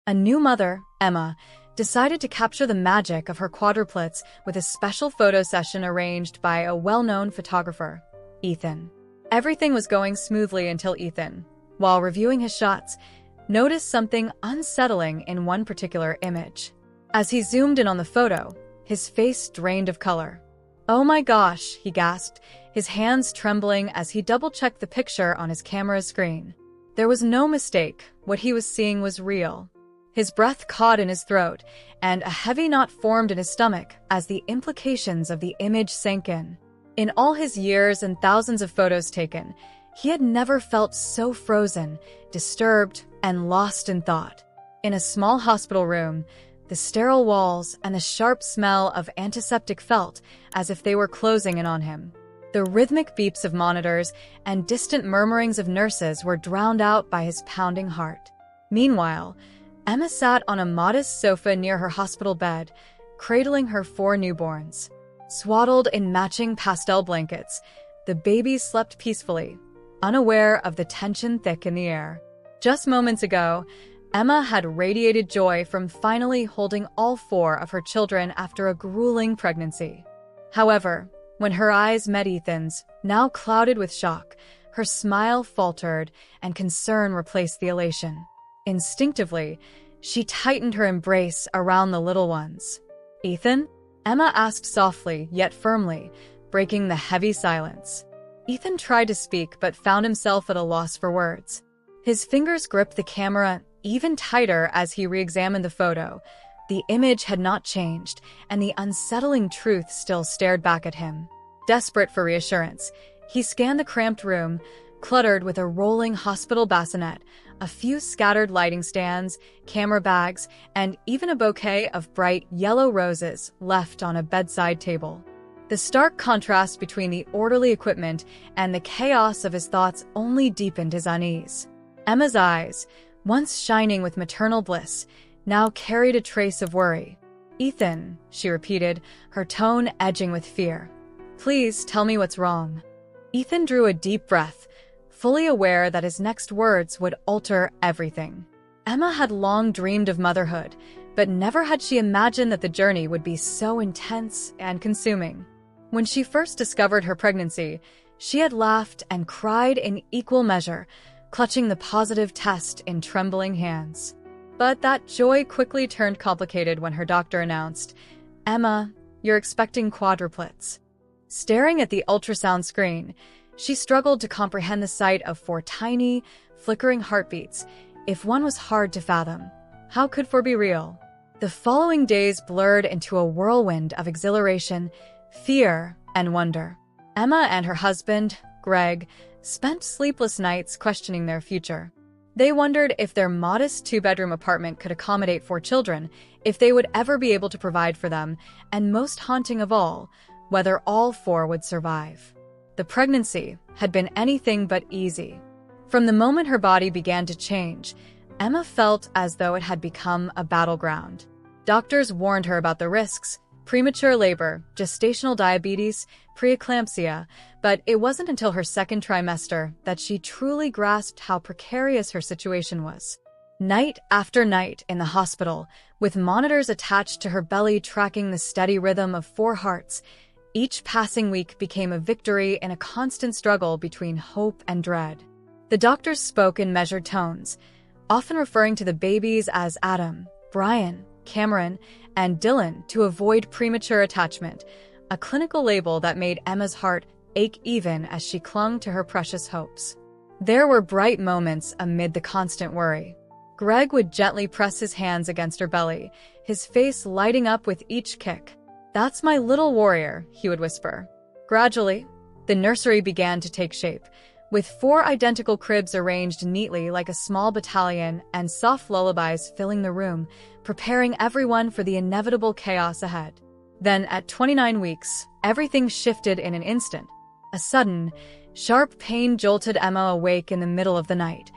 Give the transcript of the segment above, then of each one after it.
A new mother, Emma, decided to capture the magic of her quadruplets with a special photo session arranged by a well-known photographer, Ethan. Everything was going smoothly until Ethan, while reviewing his shots, noticed something unsettling in one particular image. As he zoomed in on the photo, his face drained of color. "Oh my gosh," he gasped, his hands trembling as he double-checked the picture on his camera's screen. There was no mistake, what he was seeing was real. His breath caught in his throat, and a heavy knot formed in his stomach as the implications of the image sank in. In all his years and thousands of photos taken, he had never felt so frozen, disturbed, and lost in thought. In a small hospital room, the sterile walls and the sharp smell of antiseptic felt as if they were closing in on him. The rhythmic beeps of monitors and distant murmurings of nurses were drowned out by his pounding heart. Meanwhile, Emma sat on a modest sofa near her hospital bed, cradling her 4 newborns. Swaddled in matching pastel blankets, the babies slept peacefully, unaware of the tension thick in the air. Just moments ago, Emma had radiated joy from finally holding all 4 of her children after a grueling pregnancy. However, when her eyes met Ethan's, now clouded with shock, her smile faltered and concern replaced the elation. Instinctively, she tightened her embrace around the little ones. "Ethan?" Emma asked softly yet firmly, breaking the heavy silence. Ethan tried to speak but found himself at a loss for words. His fingers gripped the camera even tighter as he re-examined the photo. The image had not changed, and the unsettling truth still stared back at him. Desperate for reassurance, he scanned the cramped room, cluttered with a rolling hospital bassinet, a few scattered lighting stands, camera bags, and even a bouquet of bright yellow roses left on a bedside table. The stark contrast between the orderly equipment and the chaos of his thoughts only deepened his unease. Emma's eyes, once shining with maternal bliss, now carried a trace of worry. "Ethan," she repeated, her tone edging with fear. "Please tell me what's wrong." Ethan drew a deep breath, fully aware that his next words would alter everything. Emma had long dreamed of motherhood, but never had she imagined that the journey would be so intense and consuming. When she first discovered her pregnancy, she had laughed and cried in equal measure, clutching the positive test in trembling hands. But that joy quickly turned complicated when her doctor announced, "Emma, you're expecting quadruplets." Staring at the ultrasound screen, she struggled to comprehend the sight of 4 tiny, flickering heartbeats. If one was hard to fathom, how could 4 be real? The following days blurred into a whirlwind of exhilaration, fear, and wonder. Emma and her husband, Greg, spent sleepless nights questioning their future. They wondered if their modest 2-bedroom apartment could accommodate 4 children, if they would ever be able to provide for them, and most haunting of all, whether all 4 would survive. The pregnancy had been anything but easy. From the moment her body began to change, Emma felt as though it had become a battleground. Doctors warned her about the risks: premature labor, gestational diabetes, preeclampsia, but it wasn't until her 2nd trimester that she truly grasped how precarious her situation was. Night after night in the hospital, with monitors attached to her belly tracking the steady rhythm of 4 hearts, each passing week became a victory in a constant struggle between hope and dread. The doctors spoke in measured tones, often referring to the babies as Adam, Brian, Cameron, and Dylan to avoid premature attachment, a clinical label that made Emma's heart ache even as she clung to her precious hopes. There were bright moments amid the constant worry. Greg would gently press his hands against her belly, his face lighting up with each kick. "That's my little warrior," he would whisper. Gradually, the nursery began to take shape, with 4 identical cribs arranged neatly like a small battalion and soft lullabies filling the room, preparing everyone for the inevitable chaos ahead. Then, at 29 weeks, everything shifted in an instant. A sudden, sharp pain jolted Emma awake in the middle of the night,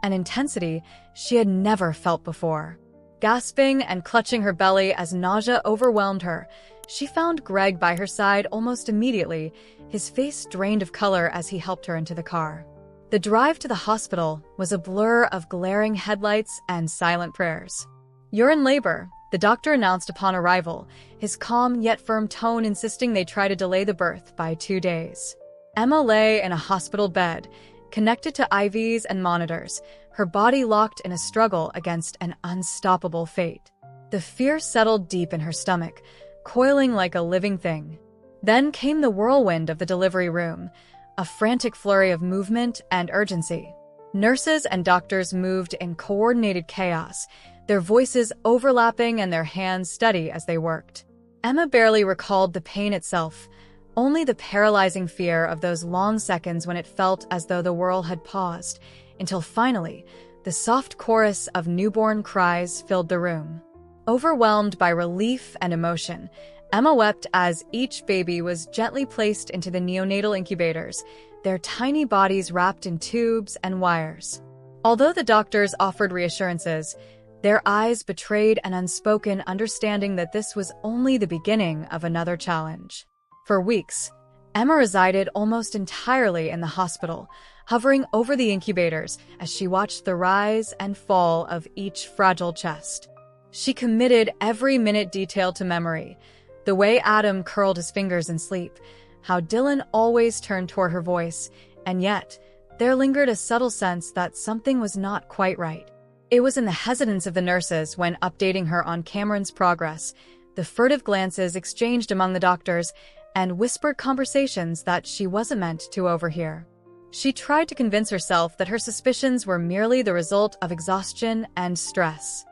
an intensity she had never felt before. Gasping and clutching her belly as nausea overwhelmed her, she found Greg by her side almost immediately, his face drained of color as he helped her into the car. The drive to the hospital was a blur of glaring headlights and silent prayers. "You're in labor," the doctor announced upon arrival, his calm yet firm tone insisting they try to delay the birth by 2 days. Emma lay in a hospital bed, connected to IVs and monitors, her body locked in a struggle against an unstoppable fate. The fear settled deep in her stomach, coiling like a living thing. Then came the whirlwind of the delivery room, a frantic flurry of movement and urgency. Nurses and doctors moved in coordinated chaos, their voices overlapping and their hands steady as they worked. Emma barely recalled the pain itself, only the paralyzing fear of those long seconds when it felt as though the world had paused, until finally, the soft chorus of newborn cries filled the room. Overwhelmed by relief and emotion, Emma wept as each baby was gently placed into the neonatal incubators, their tiny bodies wrapped in tubes and wires. Although the doctors offered reassurances, their eyes betrayed an unspoken understanding that this was only the beginning of another challenge. For weeks, Emma resided almost entirely in the hospital, hovering over the incubators as she watched the rise and fall of each fragile chest. She committed every minute detail to memory, the way Adam curled his fingers in sleep, how Dylan always turned toward her voice, and yet, there lingered a subtle sense that something was not quite right. It was in the hesitance of the nurses when updating her on Cameron's progress, the furtive glances exchanged among the doctors, and whispered conversations that she wasn't meant to overhear. She tried to convince herself that her suspicions were merely the result of exhaustion and stress.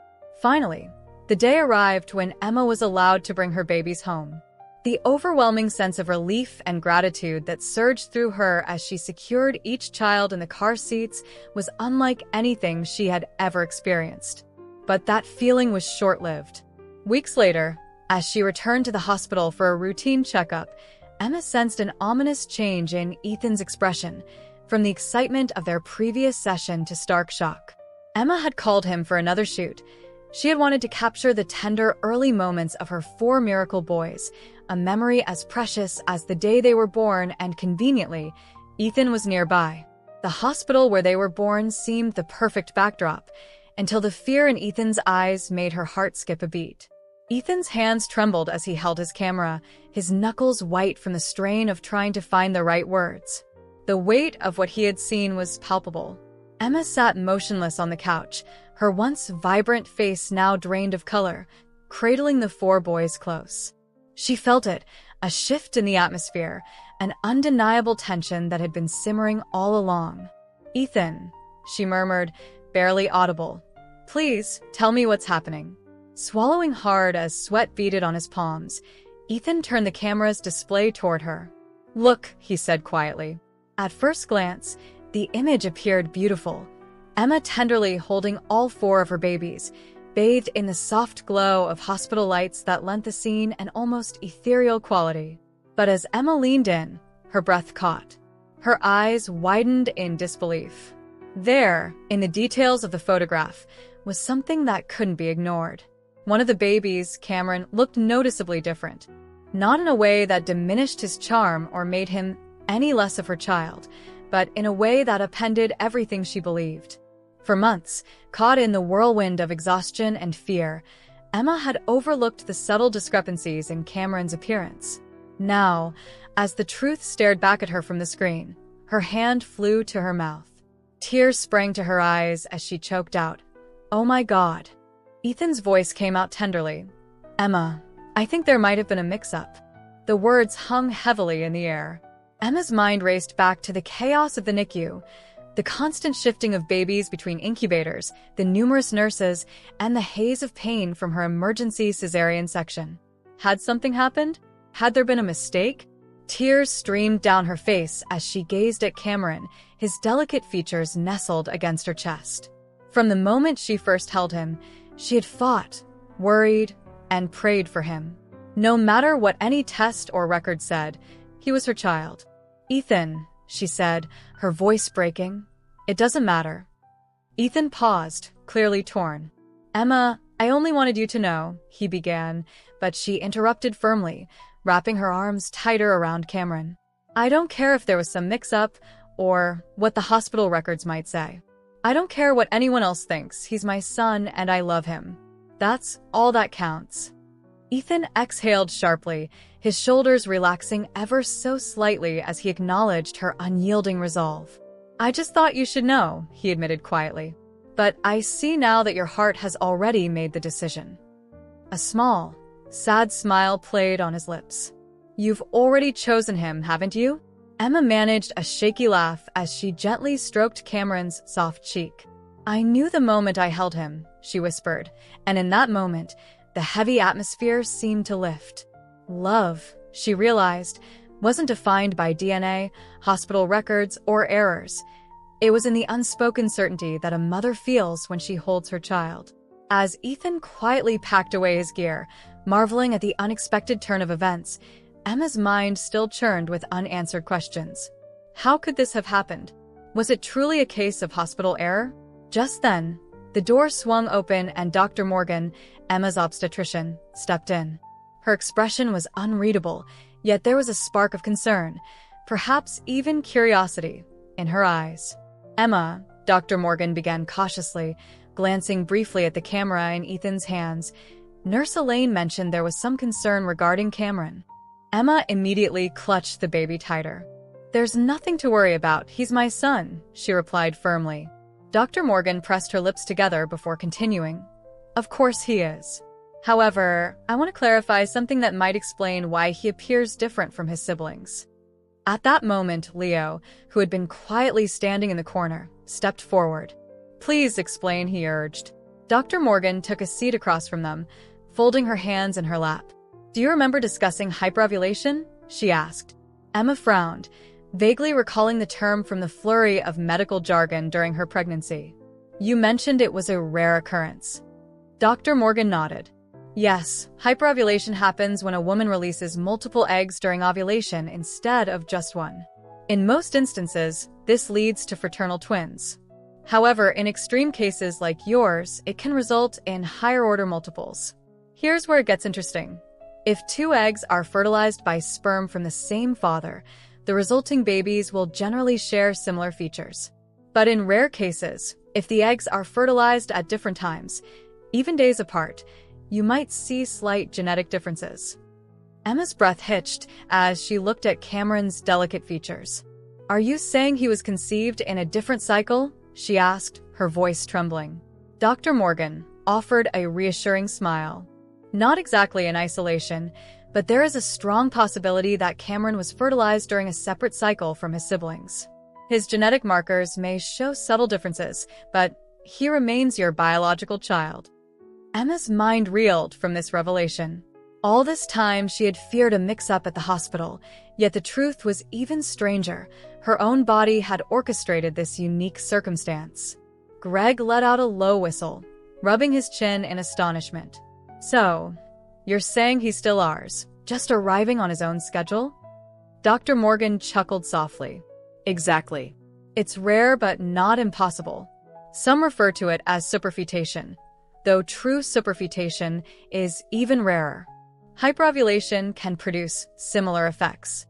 Finally, the day arrived when Emma was allowed to bring her babies home. The overwhelming sense of relief and gratitude that surged through her as she secured each child in the car seats was unlike anything she had ever experienced. But that feeling was short-lived. Weeks later, as she returned to the hospital for a routine checkup, Emma sensed an ominous change in Ethan's expression, from the excitement of their previous session to stark shock. Emma had called him for another shoot. She had wanted to capture the tender early moments of her 4 miracle boys, a memory as precious as the day they were born, and conveniently, Ethan was nearby. The hospital where they were born seemed the perfect backdrop, until the fear in Ethan's eyes made her heart skip a beat. Ethan's hands trembled as he held his camera, his knuckles white from the strain of trying to find the right words. The weight of what he had seen was palpable. Emma sat motionless on the couch, her once vibrant face now drained of color, cradling the 4 boys close. She felt it, a shift in the atmosphere, an undeniable tension that had been simmering all along. "Ethan," she murmured, barely audible. "Please, tell me what's happening." Swallowing hard as sweat beaded on his palms, Ethan turned the camera's display toward her. "Look," he said quietly. At first glance, the image appeared beautiful. Emma tenderly holding all 4 of her babies, bathed in the soft glow of hospital lights that lent the scene an almost ethereal quality. But as Emma leaned in, her breath caught. Her eyes widened in disbelief. There, in the details of the photograph, was something that couldn't be ignored. One of the babies, Cameron, looked noticeably different. Not in a way that diminished his charm or made him any less of her child, but in a way that upended everything she believed. For months, caught in the whirlwind of exhaustion and fear, Emma had overlooked the subtle discrepancies in Cameron's appearance. Now, as the truth stared back at her from the screen, her hand flew to her mouth. Tears sprang to her eyes as she choked out, "Oh my God." Ethan's voice came out tenderly. "Emma, I think there might have been a mix-up." The words hung heavily in the air. Emma's mind raced back to the chaos of the NICU, the constant shifting of babies between incubators, the numerous nurses, and the haze of pain from her emergency cesarean section. Had something happened? Had there been a mistake? Tears streamed down her face as she gazed at Cameron, his delicate features nestled against her chest. From the moment she first held him, she had fought, worried, and prayed for him. No matter what any test or record said, he was her child. "Ethan," she said, her voice breaking, "it doesn't matter." Ethan paused, clearly torn. "Emma, I only wanted you to know," he began, but she interrupted firmly, wrapping her arms tighter around Cameron. "I don't care if there was some mix-up or what the hospital records might say. I don't care what anyone else thinks. He's my son and I love him. That's all that counts. Ethan exhaled sharply, his shoulders relaxing ever so slightly as he acknowledged her unyielding resolve. I just thought you should know, he admitted quietly. But I see now that your heart has already made the decision. A small, sad smile played on his lips. You've already chosen him, haven't you? Emma managed a shaky laugh as she gently stroked Cameron's soft cheek. I knew the moment I held him, she whispered, and in that moment, the heavy atmosphere seemed to lift. Love, she realized, wasn't defined by DNA, hospital records, or errors. It was in the unspoken certainty that a mother feels when she holds her child. As Ethan quietly packed away his gear, marveling at the unexpected turn of events, Emma's mind still churned with unanswered questions. How could this have happened? Was it truly a case of hospital error? Just then, the door swung open and Dr. Morgan, Emma's obstetrician, stepped in. Her expression was unreadable, yet there was a spark of concern, perhaps even curiosity, in her eyes. Emma, Dr. Morgan began cautiously, glancing briefly at the camera in Ethan's hands. Nurse Elaine mentioned there was some concern regarding Cameron. Emma immediately clutched the baby tighter. There's nothing to worry about. He's my son, she replied firmly. Dr. Morgan pressed her lips together before continuing. Of course he is. However, I want to clarify something that might explain why he appears different from his siblings. At that moment, Leo, who had been quietly standing in the corner, stepped forward. Please explain, he urged. Dr. Morgan took a seat across from them, folding her hands in her lap. Do you remember discussing hyperovulation? She asked. Emma frowned, vaguely recalling the term from the flurry of medical jargon during her pregnancy. You mentioned it was a rare occurrence. Dr. Morgan nodded. Yes, hyperovulation happens when a woman releases multiple eggs during ovulation instead of just one. In most instances, this leads to fraternal twins. However, in extreme cases like yours, it can result in higher-order multiples. Here's where it gets interesting. If two eggs are fertilized by sperm from the same father, the resulting babies will generally share similar features. But in rare cases, if the eggs are fertilized at different times, even days apart, you might see slight genetic differences. Emma's breath hitched as she looked at Cameron's delicate features. Are you saying he was conceived in a different cycle? She asked, her voice trembling. Dr. Morgan offered a reassuring smile. Not exactly in isolation, but there is a strong possibility that Cameron was fertilized during a separate cycle from his siblings. His genetic markers may show subtle differences, but he remains your biological child. Emma's mind reeled from this revelation. All this time, she had feared a mix-up at the hospital, yet the truth was even stranger. Her own body had orchestrated this unique circumstance. Greg let out a low whistle, rubbing his chin in astonishment. So, you're saying he's still ours, just arriving on his own schedule? Dr. Morgan chuckled softly. Exactly. It's rare but not impossible. Some refer to it as superfetation, though true superfetation is even rarer. Hyperovulation can produce similar effects.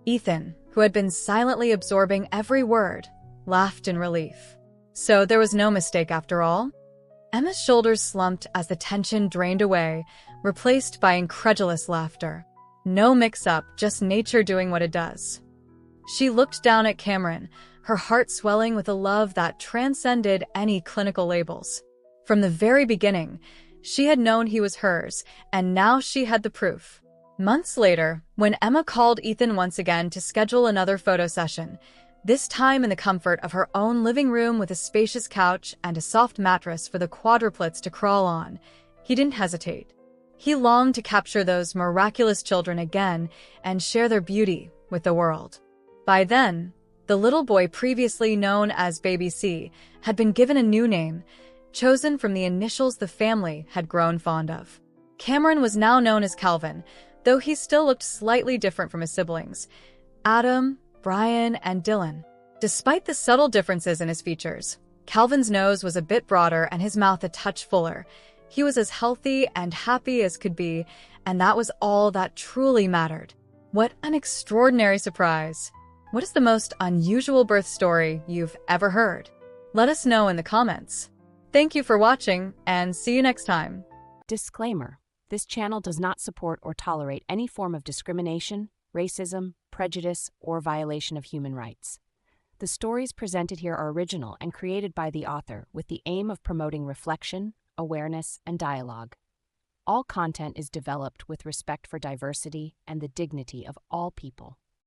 Ethan, who had been silently absorbing every word, laughed in relief. So there was no mistake after all? Emma's shoulders slumped as the tension drained away, replaced by incredulous laughter. No mix-up, just nature doing what it does. She looked down at Cameron, her heart swelling with a love that transcended any clinical labels. From the very beginning, she had known he was hers, and now she had the proof. Months later, when Emma called Ethan once again to schedule another photo session, this time in the comfort of her own living room with a spacious couch and a soft mattress for the quadruplets to crawl on, he didn't hesitate. He longed to capture those miraculous children again and share their beauty with the world. By then, the little boy previously known as Baby C had been given a new name, chosen from the initials the family had grown fond of. Cameron was now known as Calvin, though he still looked slightly different from his siblings, Adam, Brian, and Dylan. Despite the subtle differences in his features, Calvin's nose was a bit broader and his mouth a touch fuller. He was as healthy and happy as could be, and that was all that truly mattered. What an extraordinary surprise! What is the most unusual birth story you've ever heard? Let us know in the comments. Thank you for watching, and see you next time. Disclaimer: this channel does not support or tolerate any form of discrimination, racism, prejudice, or violation of human rights. The stories presented here are original and created by the author with the aim of promoting reflection, awareness, and dialogue. All content is developed with respect for diversity and the dignity of all people.